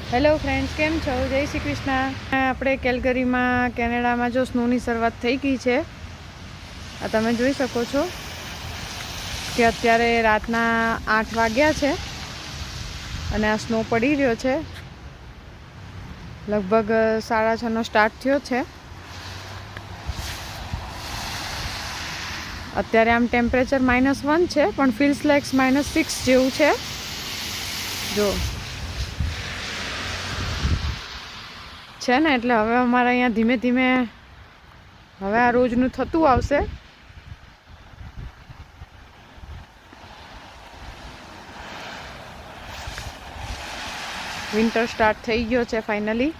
Hello friends, કેમ છો? જય શ્રી કૃષ્ણ. આપણે કેલગરીમાં કેનેડામાં જો સ્નોની શરૂઆત થઈ ગઈ છે. આ તમે જોઈ શકો છો કે અત્યારે રાતના 8 વાગ્યા છે અને આ સ્નો પડી રહ્યો છે. લગભગ 6:30નો સ્ટાર્ટ થયો છે. અત્યારે આમ ટેમ્પરેચર -1 છે, પણ ફીલ્સ લાઇક્સ -6 જેવું છે. જો છે ને, એટલે હવે અમારે અહીંયા ધીમે ધીમે હવે આ રોજનું થતું આવશે. વિન્ટર સ્ટાર્ટ થઈ ગયો છે ફાઇનલી.